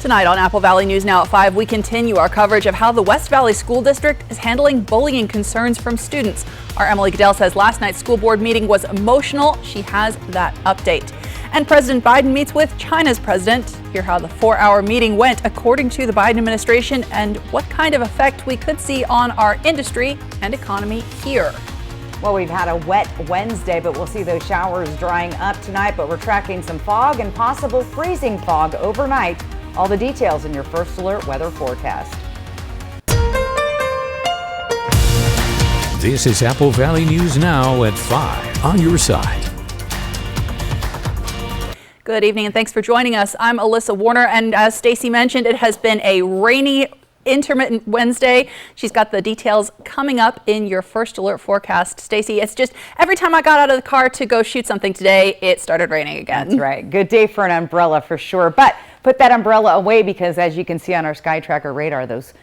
Tonight on Apple Valley News Now at 5, we continue our coverage of how the West Valley School District is handling bullying concerns from students. Our Emily Goodell says last night's school board meeting was emotional. She has that update. And President Biden meets with China's president. Hear how the 4-hour meeting went according to the Biden administration and what kind of effect we could see on our industry and economy here. Well, we've had a wet Wednesday, but we'll see those showers drying up tonight. But we're tracking some fog and possible freezing fog overnight. All the details in your First Alert weather forecast. This is Apple Valley News Now at 5 on your side. Good evening and thanks for joining us. I'm Alyssa Warner, and as Stacy mentioned, it has been a rainy, intermittent Wednesday. She's got the details coming up in your First Alert forecast. Stacy, it's just every time I got out of the car to go shoot something today, it started raining again. That's right. Good day for an umbrella for sure. But put that umbrella away because as you can see on our Sky Tracker radar, those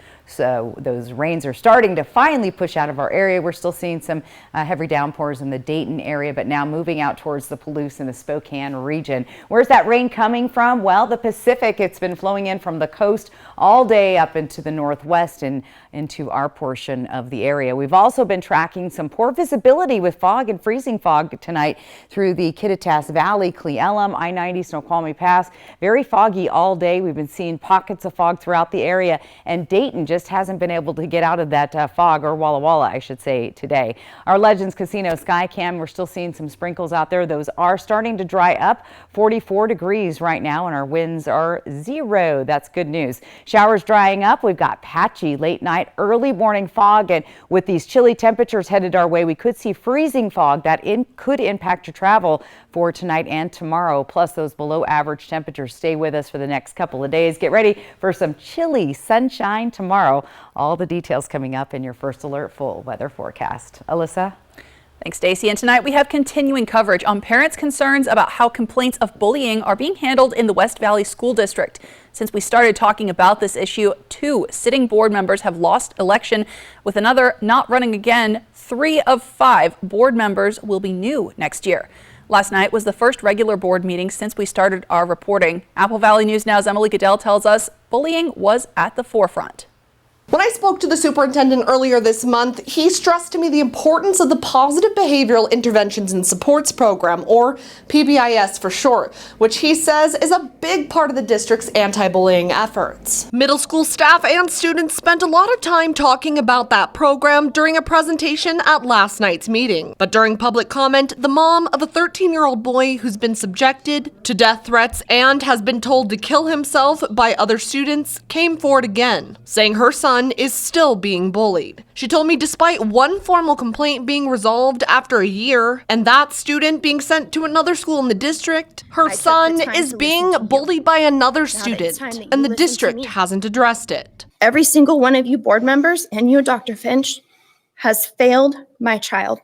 rains are starting to finally push out of our area. We're still seeing some heavy downpours in the Dayton area, but now moving out towards the Palouse and the Spokane region. Where's that rain coming from? Well, the Pacific. It's been flowing in from the coast all day up into the northwest and into our portion of the area. We've also been tracking some poor visibility with fog and freezing fog tonight through the Kittitas Valley, Cle Elum, I-90, Snoqualmie Pass. Very foggy all day. We've been seeing pockets of fog throughout the area, and Dayton just hasn't been able to get out of that fog, or Walla Walla, I should say, today. Our Legends Casino Skycam, we're still seeing some sprinkles out there. Those are starting to dry up. 44 degrees right now, and our winds are 0. That's good news. Showers drying up. We've got patchy late night, early morning fog, and with these chilly temperatures headed our way, we could see freezing fog that could impact your travel for tonight and tomorrow. Plus, those below average temperatures stay with us for the next couple of days. Get ready for some chilly sunshine tomorrow. All the details coming up in your First Alert full weather forecast. Alyssa? Thanks, Stacy. And tonight we have continuing coverage on parents' concerns about how complaints of bullying are being handled in the West Valley School District. Since we started talking about this issue, 2 sitting board members have lost election, with another not running again. 3 of 5 board members will be new next year. Last night was the first regular board meeting since we started our reporting. Apple Valley News Now's Emily Goodell tells us bullying was at the forefront. When I spoke to the superintendent earlier this month, he stressed to me the importance of the Positive Behavioral Interventions and Supports Program, or PBIS for short, which he says is a big part of the district's anti-bullying efforts. Middle school staff and students spent a lot of time talking about that program during a presentation at last night's meeting. But during public comment, the mom of a 13-year-old boy who's been subjected to death threats and has been told to kill himself by other students came forward again, saying her son is still being bullied. She told me despite one formal complaint being resolved after a year and that student being sent to another school in the district, her son is being bullied by another student, and the district hasn't addressed it. Every single one of you board members and you, Dr. Finch, has failed my child.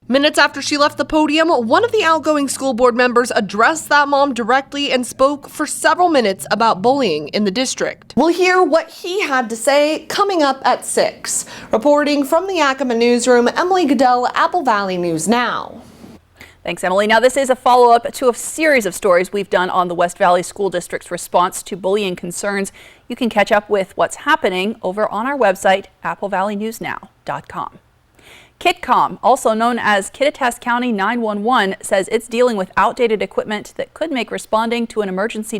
Minutes after she left the podium, one of the outgoing school board members addressed that mom directly and spoke for several minutes about bullying in the district. We'll hear what he had to say coming up at 6. Reporting from the Yakima newsroom, Emily Goodell, Apple Valley News Now. Thanks, Emily. Now, this is a follow-up to a series of stories we've done on the West Valley School District's response to bullying concerns. You can catch up with what's happening over on our website, applevalleynewsnow.com. KitCom, also known as Kittitas County 911, says it's dealing with outdated equipment that could make responding to an emergency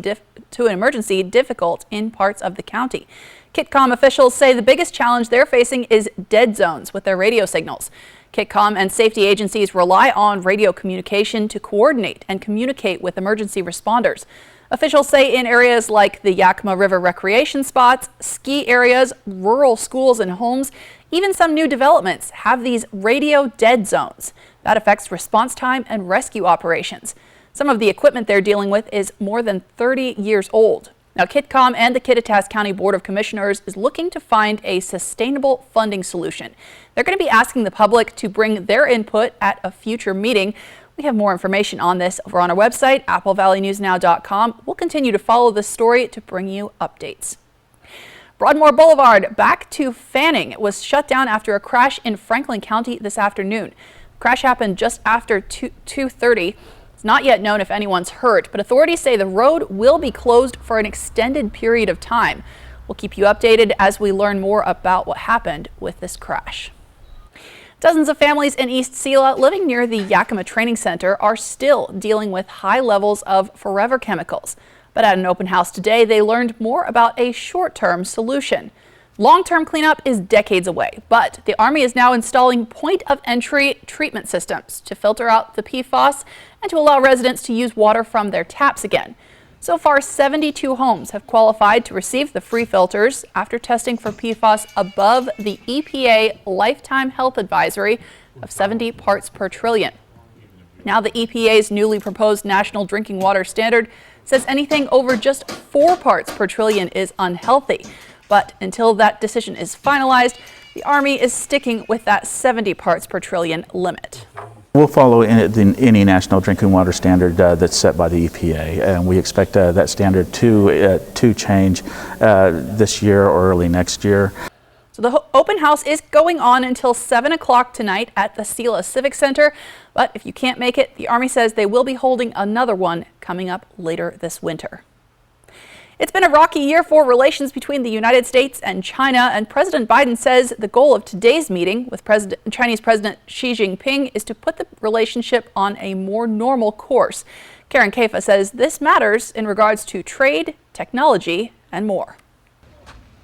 difficult in parts of the county. KitCom officials say the biggest challenge they're facing is dead zones with their radio signals. KitCom and safety agencies rely on radio communication to coordinate and communicate with emergency responders. Officials say in areas like the Yakima River recreation spots, ski areas, rural schools and homes, even some new developments have these radio dead zones. That affects response time and rescue operations. Some of the equipment they're dealing with is more than 30 years old. Now, KitCom and the Kittitas County Board of Commissioners is looking to find a sustainable funding solution. They're going to be asking the public to bring their input at a future meeting. We have more information on this over on our website, applevalleynewsnow.com. We'll continue to follow this story to bring you updates. Broadmoor Boulevard back to Fanning. It was shut down after a crash in Franklin County this afternoon. The crash happened just after 2:30. It's not yet known if anyone's hurt, but authorities say the road will be closed for an extended period of time. We'll keep you updated as we learn more about what happened with this crash. Dozens of families in East Selah living near the Yakima Training Center are still dealing with high levels of forever chemicals. But at an open house today, they learned more about a short-term solution. Long-term cleanup is decades away, but the Army is now installing point-of-entry treatment systems to filter out the PFAS and to allow residents to use water from their taps again. So far, 72 homes have qualified to receive the free filters after testing for PFAS above the EPA Lifetime Health Advisory of 70 parts per trillion. Now, the EPA's newly proposed National Drinking Water Standard says anything over just 4 parts per trillion is unhealthy. But until that decision is finalized, the Army is sticking with that 70 parts per trillion limit. We'll follow any national drinking water standard that's set by the EPA, and we expect that standard to change this year or early next year. So the open house is going on until 7 o'clock tonight at the Selah Civic Center. But if you can't make it, the Army says they will be holding another one coming up later this winter. It's been a rocky year for relations between the United States and China, and President Biden says the goal of today's meeting with Chinese President Xi Jinping is to put the relationship on a more normal course. Karen Caifa says this matters in regards to trade, technology, and more.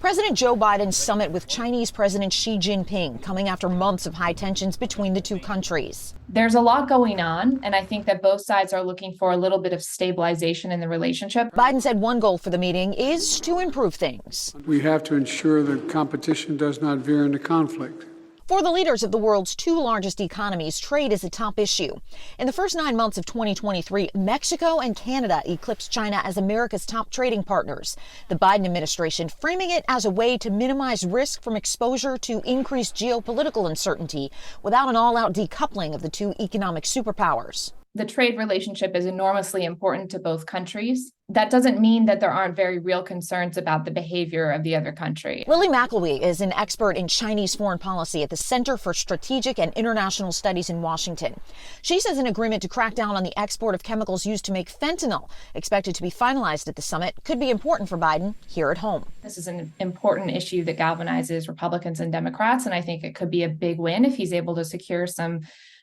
President Joe Biden's summit with Chinese President Xi Jinping coming after months of high tensions between the two countries. There's a lot going on, and I think that both sides are looking for a little bit of stabilization in the relationship. Biden said one goal for the meeting is to improve things. We have to ensure that competition does not veer into conflict. For the leaders of the world's 2 largest economies, trade is a top issue. In the first 9 months of 2023, Mexico and Canada eclipsed China as America's top trading partners. The Biden administration framing it as a way to minimize risk from exposure to increased geopolitical uncertainty without an all-out decoupling of the 2 economic superpowers. The trade relationship is enormously important to both countries. That doesn't mean that there aren't very real concerns about the behavior of the other country. Lily McElwee is an expert in Chinese foreign policy at the Center for Strategic and International Studies in Washington. She says an agreement to crack down on the export of chemicals used to make fentanyl, expected to be finalized at the summit, could be important for Biden here at home. This is an important issue that galvanizes Republicans and Democrats, and I think it could be a big win if he's able to secure some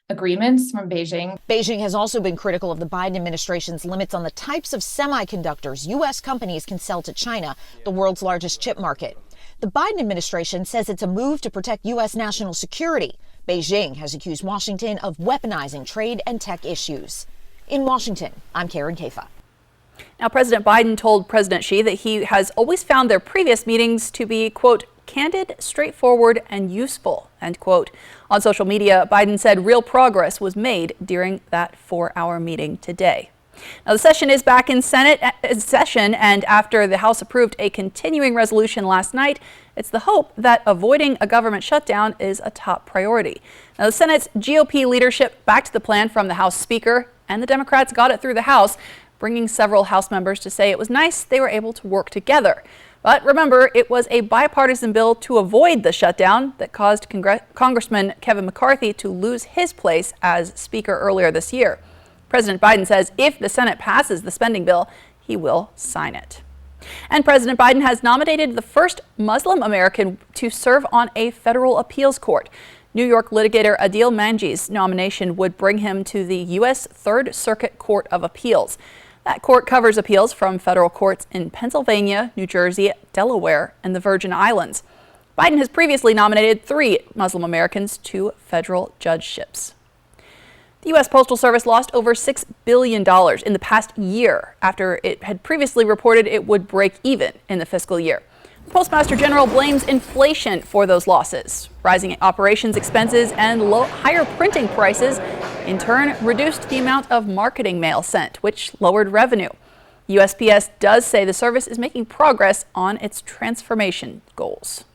agreements from Beijing. Beijing has also been critical of the Biden administration's limits on the types of semiconductors U.S. companies can sell to China, the world's largest chip market. The Biden administration says it's a move to protect U.S. national security. Beijing has accused Washington of weaponizing trade and tech issues. In Washington, I'm Karen Caifa. Now, President Biden told President Xi that he has always found their previous meetings to be, quote, candid, straightforward, and useful, end quote. On social media, Biden said real progress was made during that 4-hour meeting today. Now, the session is back in Senate session, and after the House approved a continuing resolution last night, it's the hope that avoiding a government shutdown is a top priority. Now, the Senate's GOP leadership backed the plan from the House Speaker, and the Democrats got it through the House, bringing several House members to say it was nice they were able to work together. But remember, it was a bipartisan bill to avoid the shutdown that caused Congressman Kevin McCarthy to lose his place as Speaker earlier this year. President Biden says if the Senate passes the spending bill, he will sign it. And President Biden has nominated the first Muslim American to serve on a federal appeals court. New York litigator Adil Manji's nomination would bring him to the U.S. Third Circuit Court of Appeals. That court covers appeals from federal courts in Pennsylvania, New Jersey, Delaware, and the Virgin Islands. Biden has previously nominated 3 Muslim Americans to federal judgeships. The U.S. Postal Service lost over $6 billion in the past year after it had previously reported it would break even in the fiscal year. The Postmaster General blames inflation for those losses. Rising operations expenses and higher printing prices in turn reduced the amount of marketing mail sent, which lowered revenue. USPS does say the service is making progress on its transformation goals.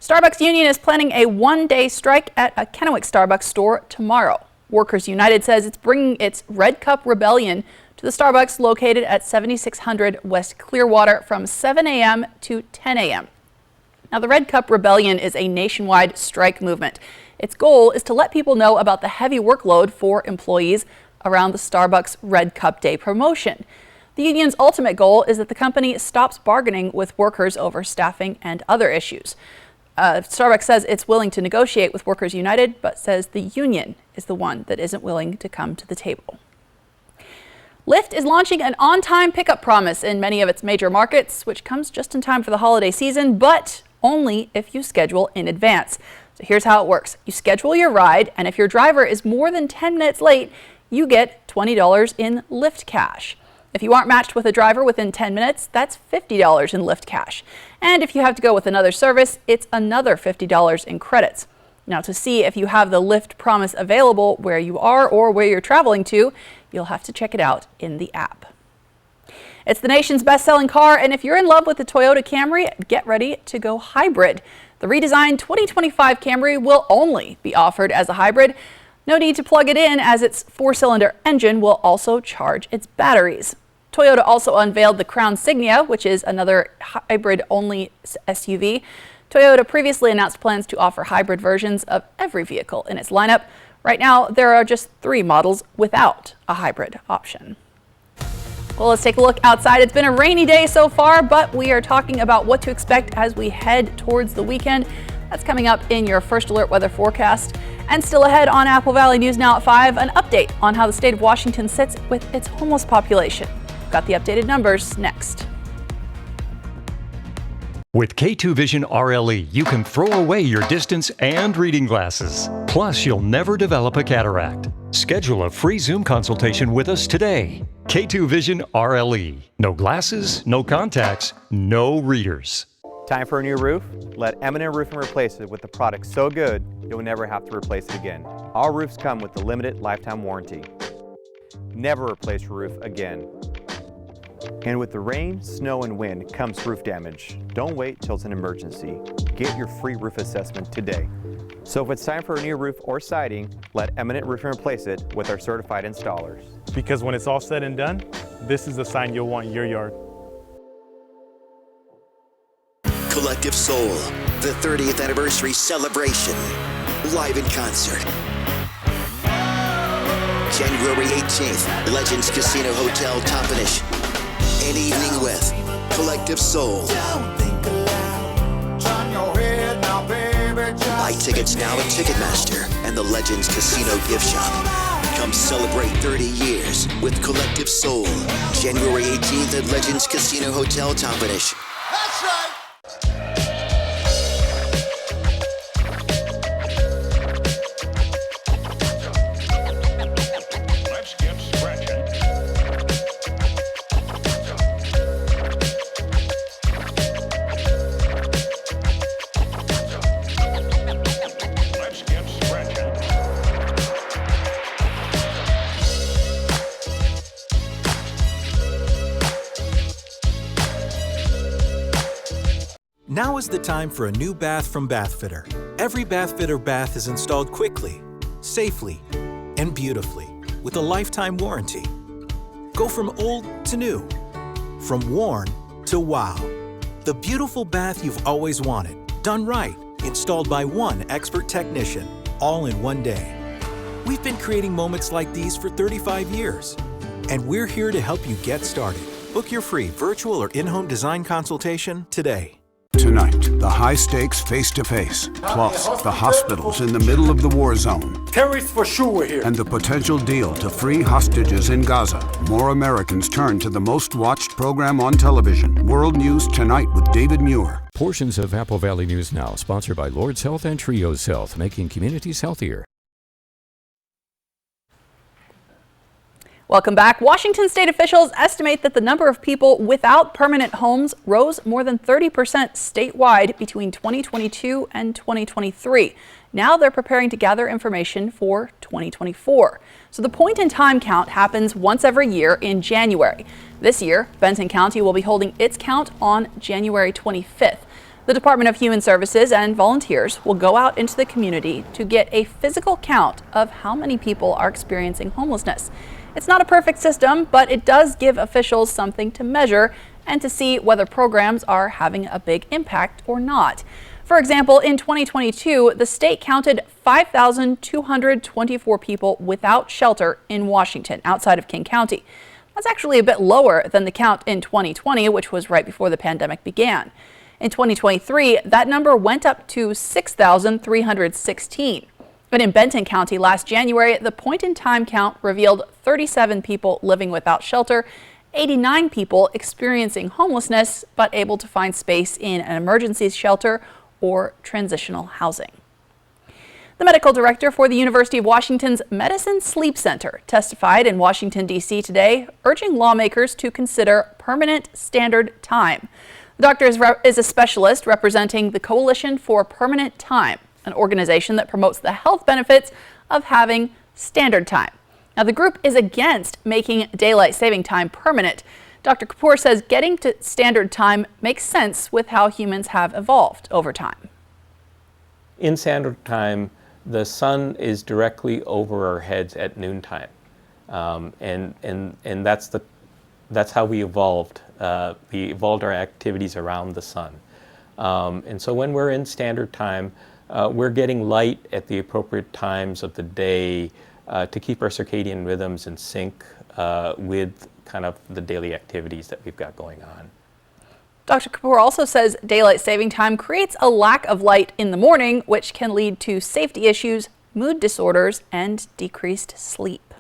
Starbucks Union is planning a one-day strike at a Kennewick Starbucks store tomorrow. Workers United says it's bringing its Red Cup Rebellion to the Starbucks located at 7600 West Clearwater from 7 a.m. to 10 a.m. Now, the Red Cup Rebellion is a nationwide strike movement. Its goal is to let people know about the heavy workload for employees around the Starbucks Red Cup Day promotion. The union's ultimate goal is that the company stops bargaining with workers over staffing and other issues. Starbucks says it's willing to negotiate with Workers United, but says the union is the one that isn't willing to come to the table. Lyft is launching an on-time pickup promise in many of its major markets, which comes just in time for the holiday season, but only if you schedule in advance. So here's how it works. You schedule your ride, and if your driver is more than 10 minutes late, you get $20 in Lyft cash. If you aren't matched with a driver within 10 minutes, that's $50 in Lyft cash. And if you have to go with another service, it's another $50 in credits. Now, to see if you have the Lyft promise available where you are or where you're traveling to, you'll have to check it out in the app. It's the nation's best-selling car, and if you're in love with the Toyota Camry, get ready to go hybrid. The redesigned 2025 Camry will only be offered as a hybrid. No need to plug it in, as its 4-cylinder engine will also charge its batteries. Toyota also unveiled the Crown Signia, which is another hybrid-only SUV. Toyota previously announced plans to offer hybrid versions of every vehicle in its lineup. Right now, there are just 3 models without a hybrid option. Well, let's take a look outside. It's been a rainy day so far, but we are talking about what to expect as we head towards the weekend. That's coming up in your First Alert weather forecast. And still ahead on Apple Valley News Now at 5, an update on how the state of Washington sits with its homeless population. Got the updated numbers next. With K2 Vision RLE, you can throw away your distance and reading glasses. Plus, you'll never develop a cataract. Schedule a free Zoom consultation with us today. K2 Vision RLE. No glasses, no contacts, no readers. Time for a new roof? Let Eminent Roofing replace it with a product so good, you'll never have to replace it again. Our roofs come with the limited lifetime warranty. Never replace your roof again. And with the rain, snow, and wind comes roof damage. Don't wait till it's an emergency. Get your free roof assessment today. So if it's time for a new roof or siding, let Eminent Roofing replace it with our certified installers. Because when it's all said and done, this is the sign you'll want in your yard. Collective Soul, the 30th anniversary celebration, live in concert. January 18th, Legends Casino Hotel Toppenish. An evening with Collective Soul. Buy tickets now at Ticketmaster and the Legends Casino gift shop. Come celebrate 30 years with Collective Soul. January 18th at Legends Casino Hotel Toppenish. That's right. Now is the time for a new bath from Bathfitter. Every Bathfitter bath is installed quickly, safely, and beautifully with a lifetime warranty. Go from old to new, from worn to wow. The beautiful bath you've always wanted, done right, installed by one expert technician, all in one day. We've been creating moments like these for 35 years, and we're here to help you get started. Book your free virtual or in-home design consultation today. Tonight, the high-stakes face-to-face, plus the hospitals in the middle of the war zone. Terrorists for sure were here. And the potential deal to free hostages in Gaza. More Americans turn to the most-watched program on television, World News Tonight with David Muir. Portions of Apple Valley News Now, sponsored by Lord's Health and Trios Health, making communities healthier. Welcome back. Washington state officials estimate that the number of people without permanent homes rose more than 30% statewide between 2022 and 2023. Now they're preparing to gather information for 2024. So the point-in-time count happens once every year in January. This year, Benton County will be holding its count on January 25th. The Department of Human Services and volunteers will go out into the community to get a physical count of how many people are experiencing homelessness. It's not a perfect system, but it does give officials something to measure and to see whether programs are having a big impact or not. For example, in 2022, the state counted 5,224 people without shelter in Washington, outside of King County. That's actually a bit lower than the count in 2020, which was right before the pandemic began. In 2023, that number went up to 6,316. And in Benton County last January, the point-in-time count revealed 37 people living without shelter, 89 people experiencing homelessness, but able to find space in an emergency shelter or transitional housing. The medical director for the University of Washington's Medicine Sleep Center testified in Washington, D.C. today, urging lawmakers to consider permanent standard time. The doctor is a specialist representing the Coalition for Permanent Time, an organization that promotes the health benefits of having standard time. Now, the group is against making daylight saving time permanent. Dr. Kapoor says getting to standard time makes sense with how humans have evolved over time. In standard time, the sun is directly over our heads at noontime, and that's how we evolved. We evolved our activities around the sun, and so when we're in standard time, we're getting light at the appropriate times of the day to keep our circadian rhythms in sync with kind of the daily activities that we've got going on. Dr. Kapoor also says daylight saving time creates a lack of light in the morning, which can lead to safety issues, mood disorders, and decreased sleep.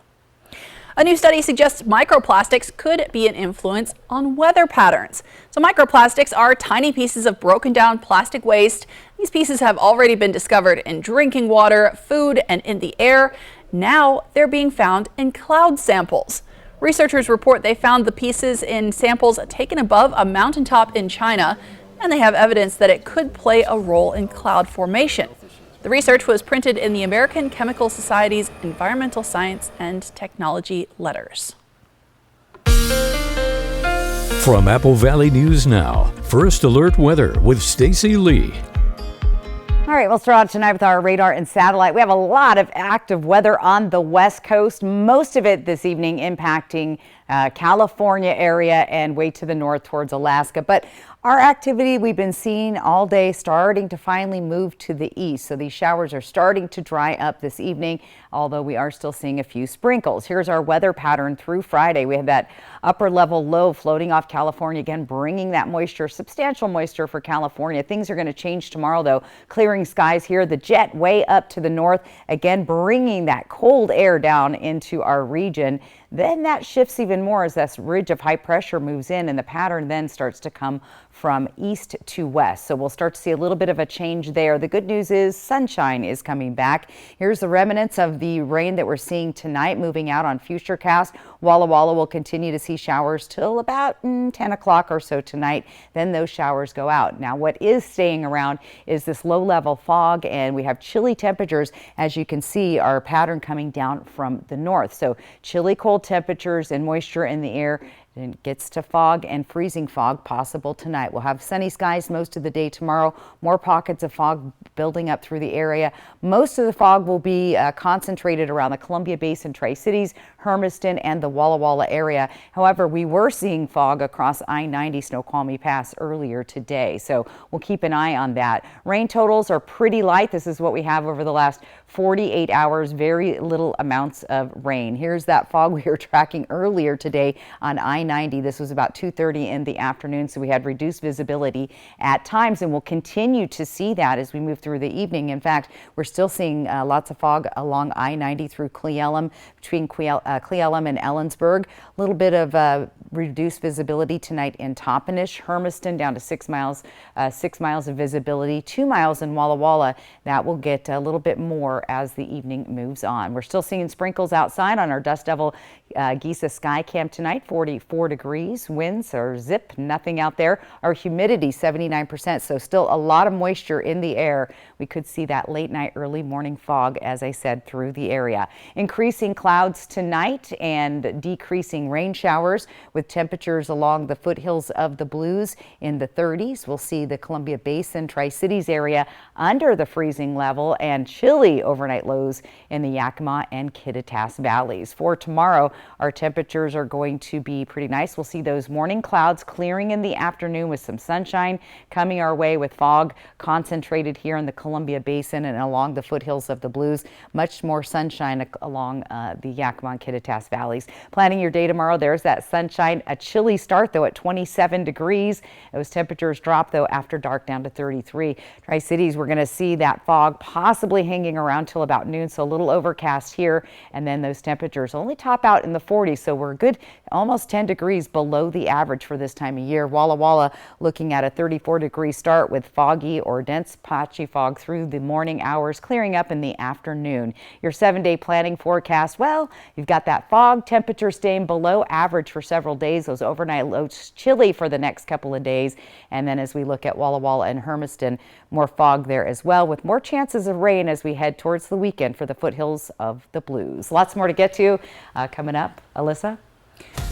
A new study suggests microplastics could be an influence on weather patterns. So microplastics are tiny pieces of broken down plastic waste. These pieces have already been discovered in drinking water, food, and in the air. Now they're being found in cloud samples. Researchers report they found the pieces in samples taken above a mountaintop in China, and they have evidence that it could play a role in cloud formation. The research was printed in the American Chemical Society's Environmental Science and Technology Letters. From Apple Valley News Now, First Alert Weather with Stacy Lee. All right, we'll start out tonight with our radar and satellite. We have a lot of active weather on the West Coast, most of it this evening impacting California area and way to the north towards Alaska. But our activity we've been seeing all day starting to finally move to the east. So these showers are starting to dry up this evening, although we are still seeing a few sprinkles. Here's our weather pattern through Friday. We have that upper level low floating off California, again, bringing that moisture, substantial moisture for California. Things are going to change tomorrow, though. Clearing skies here, the jet way up to the north, again, bringing that cold air down into our region. Then that shifts even more as this ridge of high pressure moves in, and the pattern then starts to come from east to west. So we'll start to see a little bit of a change there. The good news is sunshine is coming back. Here's the remnants of the rain that we're seeing tonight moving out on Futurecast. Walla Walla will continue to see showers till about 10 o'clock or so tonight. Then those showers go out. Now what is staying around is this low level fog, and we have chilly temperatures. As you can see, our pattern coming down from the north. So chilly cold temperatures and moisture in the air. And it gets to fog and freezing fog possible tonight. We'll have sunny skies most of the day tomorrow. More pockets of fog building up through the area. Most of the fog will be concentrated around the Columbia Basin, Tri-Cities, Hermiston, and the Walla Walla area. However, we were seeing fog across I-90 Snoqualmie Pass earlier today, so we'll keep an eye on that. Rain totals are pretty light. This is what we have over the last 48 hours, very little amounts of rain. Here's that fog we were tracking earlier today on I-90. This was about 2:30 in the afternoon, so we had reduced visibility at times, and we'll continue to see that as we move through the evening. In fact, we're still seeing lots of fog along I-90 through Cle Elum, between Cle Elum and Ellensburg. A little bit of reduced visibility tonight in Toppenish, Hermiston down to 6 miles of visibility, 2 miles in Walla Walla. That will get a little bit more as the evening moves on. We're still seeing sprinkles outside on our Dust Devil Giza Sky Camp tonight, 44 degrees. Winds are zip, nothing out there. Our humidity 79%, so still a lot of moisture in the air. We could see that late night, early morning fog, as I said, through the area. Increasing clouds tonight and decreasing rain showers with temperatures along the foothills of the Blues in the 30s. We'll see the Columbia Basin, Tri-Cities area under the freezing level, and chilly overnight lows in the Yakima and Kittitas valleys. For tomorrow, our temperatures are going to be pretty pretty nice. We'll see those morning clouds clearing in the afternoon with some sunshine coming our way, with fog concentrated here in the Columbia Basin and along the foothills of the Blues. Much more sunshine along the Yakima and Kittitas valleys. Planning your day tomorrow, there's that sunshine. A chilly start though at 27 degrees. Those temperatures drop though after dark down to 33. Tri-Cities, we're going to see that fog possibly hanging around till about noon, so a little overcast here, and then those temperatures only top out in the 40s, so we're good almost 10 degrees below the average for this time of year. Walla Walla looking at a 34-degree start with foggy or dense patchy fog through the morning hours, clearing up in the afternoon. Your 7-day planning forecast, well, you've got that fog, temperature staying below average for several days. Those overnight lows chilly for the next couple of days. And then as we look at Walla Walla and Hermiston, more fog there as well, with more chances of rain as we head towards the weekend for the foothills of the Blues. Lots more to get to coming up. Alyssa?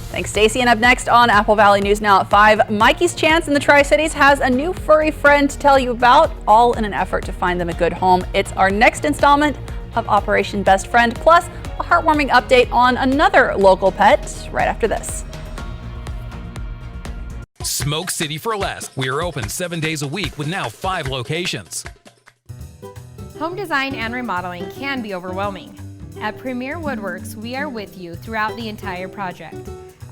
Thanks, Stacey. And up next on Apple Valley News Now at 5, Mikey's Chance in the Tri-Cities has a new furry friend to tell you about, all in an effort to find them a good home. It's our next installment of Operation Best Friend, plus a heartwarming update on another local pet right after this. Smoke City for Less. We are open 7 days a week with now 5 locations. Home design and remodeling can be overwhelming. At Premier Woodworks, we are with you throughout the entire project.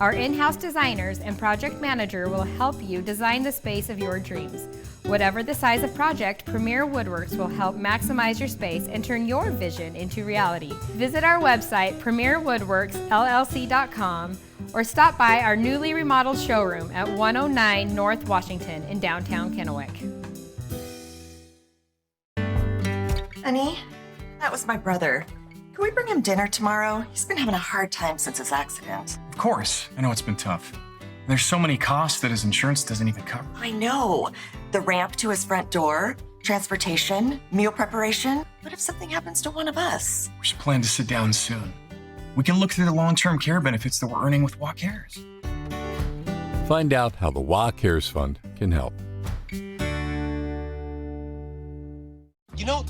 Our in-house designers and project manager will help you design the space of your dreams. Whatever the size of project, Premier Woodworks will help maximize your space and turn your vision into reality. Visit our website, premierwoodworksllc.com, or stop by our newly remodeled showroom at 109 North Washington in downtown Kennewick. Honey, that was my brother. Can we bring him dinner tomorrow? He's been having a hard time since his accident. Of course. I know it's been tough. There's so many costs that his insurance doesn't even cover. I know. The ramp to his front door, transportation, meal preparation. What if something happens to one of us? We should plan to sit down soon. We can look through the long-term care benefits that we're earning with WA Cares. Find out how the WA Cares Fund can help. You know,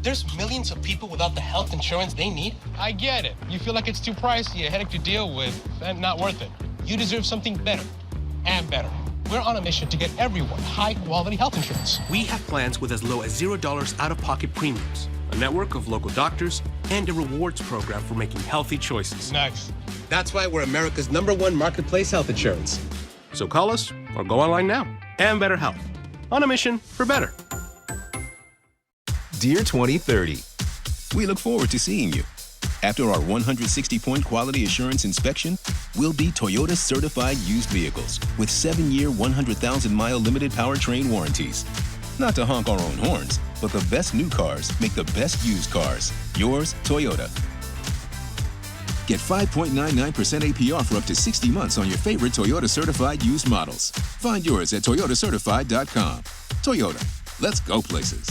there's millions of people without the health insurance they need. I get it. You feel like it's too pricey, a headache to deal with, and not worth it. You deserve something better and better. We're on a mission to get everyone high-quality health insurance. We have plans with as low as $0 out-of-pocket premiums, a network of local doctors, and a rewards program for making healthy choices. Nice. That's why we're America's #1 marketplace health insurance. So call us or go online now. And Better Health. On a mission for better. Dear 2030, we look forward to seeing you. After our 160-point quality assurance inspection, we'll be Toyota certified used vehicles with 7-year, 100,000-mile limited powertrain warranties. Not to honk our own horns, but the best new cars make the best used cars. Yours, Toyota. Get 5.99% APR for up to 60 months on your favorite Toyota certified used models. Find yours at toyotacertified.com. Toyota, let's go places.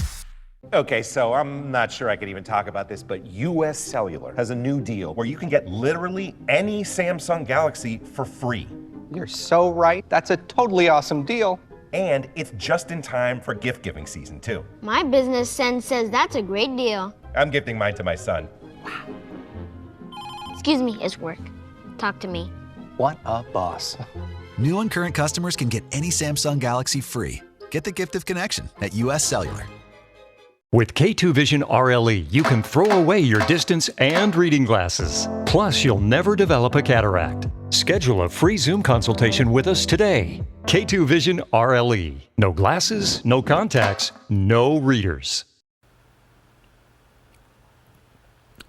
Okay, so I'm not sure I could even talk about this, but US Cellular has a new deal where you can get literally any Samsung Galaxy for free. You're so right. That's a totally awesome deal. And it's just in time for gift giving season, too. My business sense says that's a great deal. I'm gifting mine to my son. Excuse me, it's work. Talk to me. What a boss. New and current customers can get any Samsung Galaxy free. Get the gift of connection at US Cellular. With K2 Vision RLE, you can throw away your distance and reading glasses. Plus, you'll never develop a cataract. Schedule a free Zoom consultation with us today. K2 Vision RLE. No glasses, no contacts, no readers.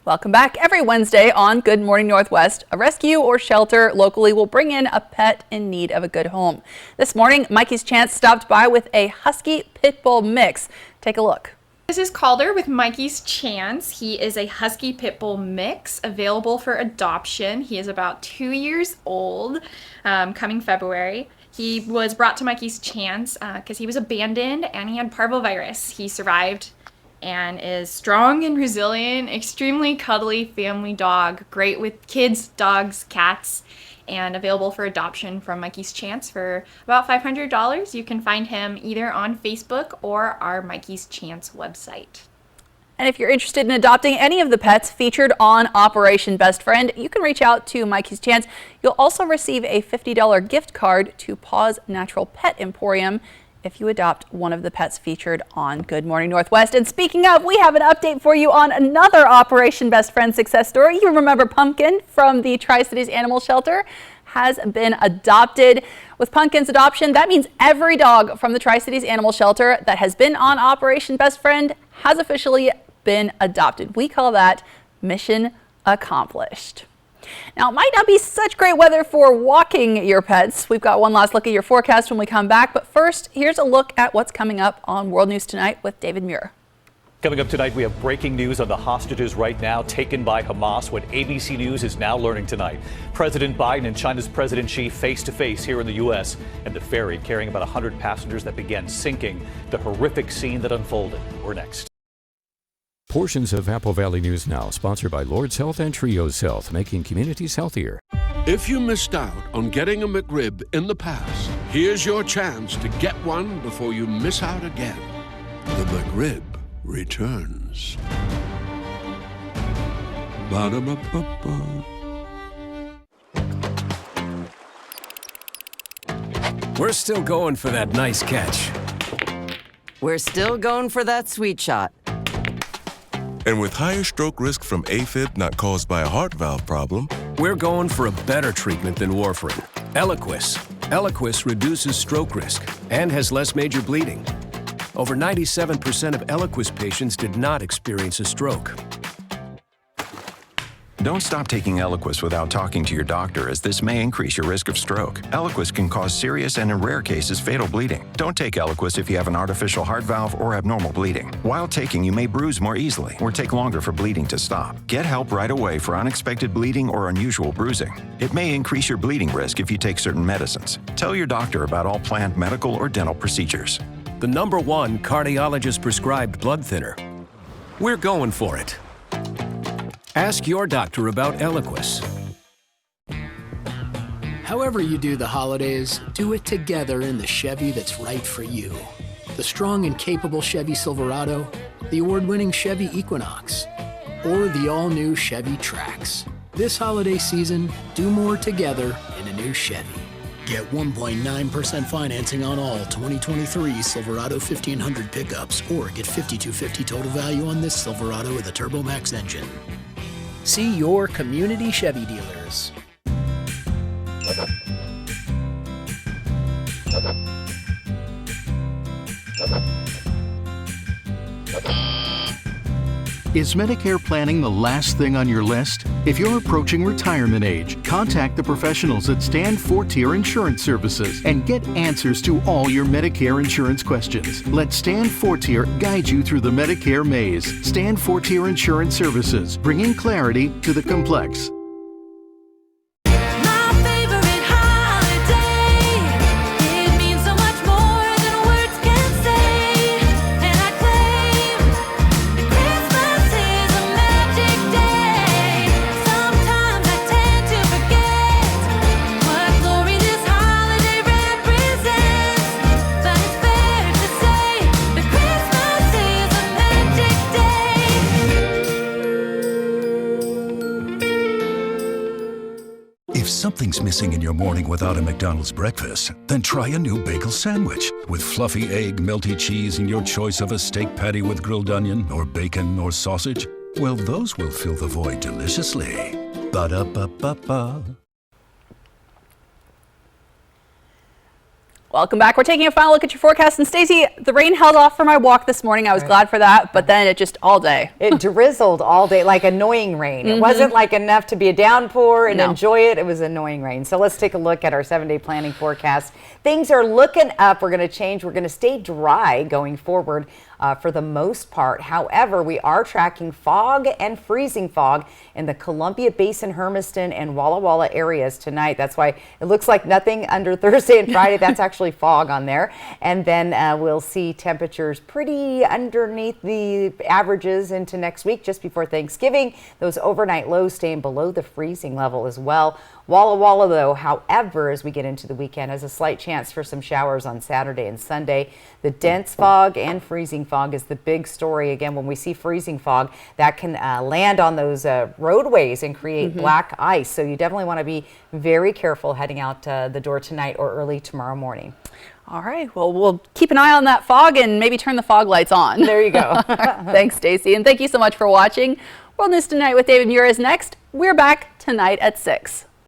Welcome back. Every Wednesday on Good Morning Northwest, a rescue or shelter locally will bring in a pet in need of a good home. This morning, Mikey's Chance stopped by with a Husky Pit Bull mix. Take a look. This is Calder with Mikey's Chance. He is a Husky Pit Bull mix available for adoption. He is about 2 years old, coming February. He was brought to Mikey's Chance because he was abandoned and he had parvovirus. He survived and is strong and resilient, extremely cuddly family dog, great with kids, dogs, cats, and available for adoption from Mikey's Chance for about $500. You can find him either on Facebook or our Mikey's Chance website. And if you're interested in adopting any of the pets featured on Operation Best Friend, you can reach out to Mikey's Chance. You'll also receive a $50 gift card to Paws Natural Pet Emporium if you adopt one of the pets featured on Good Morning Northwest. And speaking of, we have an update for you on another Operation Best Friend success story. You remember Pumpkin from the Tri-Cities Animal Shelter has been adopted. With Pumpkin's adoption, that means every dog from the Tri-Cities Animal Shelter that has been on Operation Best Friend has officially been adopted. We call that mission accomplished. Now, it might not be such great weather for walking your pets. We've got one last look at your forecast when we come back. But first, here's a look at what's coming up on World News Tonight with David Muir. Coming up tonight, we have breaking news on the hostages right now taken by Hamas, what ABC News is now learning tonight. President Biden and China's President Xi face to face here in the U.S. and the ferry carrying about 100 passengers that began sinking. The horrific scene that unfolded. We're next. Portions of Apple Valley News Now, sponsored by Lord's Health and Trios Health, making communities healthier. If you missed out on getting a McRib in the past, here's your chance to get one before you miss out again. The McRib returns. Ba-da-ba-ba-ba. We're still going for that nice catch. We're still going for that sweet shot. And with higher stroke risk from AFib not caused by a heart valve problem, we're going for a better treatment than warfarin. Eliquis. Eliquis reduces stroke risk and has less major bleeding. Over 97% of Eliquis patients did not experience a stroke. Don't stop taking Eliquis without talking to your doctor, as this may increase your risk of stroke. Eliquis can cause serious and, in rare cases, fatal bleeding. Don't take Eliquis if you have an artificial heart valve or abnormal bleeding. While taking, you may bruise more easily or take longer for bleeding to stop. Get help right away for unexpected bleeding or unusual bruising. It may increase your bleeding risk if you take certain medicines. Tell your doctor about all planned medical or dental procedures. The #1 cardiologist-prescribed blood thinner. We're going for it. Ask your doctor about Eliquis. However you do the holidays, do it together in the Chevy that's right for you. The strong and capable Chevy Silverado, the award-winning Chevy Equinox, or the all-new Chevy Trax. This holiday season, do more together in a new Chevy. Get 1.9% financing on all 2023 Silverado 1500 pickups, or get $5,250 total value on this Silverado with a TurboMax engine. See your community Chevy dealers. Is Medicare planning the last thing on your list? If you're approaching retirement age, contact the professionals at Stand Fortier Insurance Services and get answers to all your Medicare insurance questions. Let Stand Fortier guide you through the Medicare maze. Stand Fortier Insurance Services, bringing clarity to the complex. If something's missing in your morning without a McDonald's breakfast, then try a new bagel sandwich. With fluffy egg, melty cheese, and your choice of a steak patty with grilled onion, or bacon, or sausage, well, those will fill the void deliciously. Ba-da-ba-ba-ba. Welcome back. We're taking a final look at your forecast. And Stacey, the rain held off for my walk this morning. I was glad for that, but then it just all day. It drizzled all day, like annoying rain. It wasn't like enough to be a downpour and enjoy it. It was annoying rain. So let's take a look at our 7-day planning forecast. Things are looking up. We're going to change. We're going to stay dry going forward for the most part. However, we are tracking fog and freezing fog in the Columbia Basin, Hermiston, and Walla Walla areas tonight. That's why it looks like nothing under Thursday and Friday. That's actually actually fog on there. And then we'll see temperatures pretty underneath the averages into next week, just before Thanksgiving. Those overnight lows staying below the freezing level as well. Walla Walla, though, however, as we get into the weekend, has a slight chance for some showers on Saturday and Sunday. The dense fog and freezing fog is the big story. Again, when we see freezing fog, that can land on those roadways and create black ice. So you definitely want to be very careful heading out the door tonight or early tomorrow morning. All right, well, we'll keep an eye on that fog and maybe turn the fog lights on. There you go. Thanks, Stacy, and thank you so much for watching. World News Tonight with David Muir is next. We're back tonight at 6.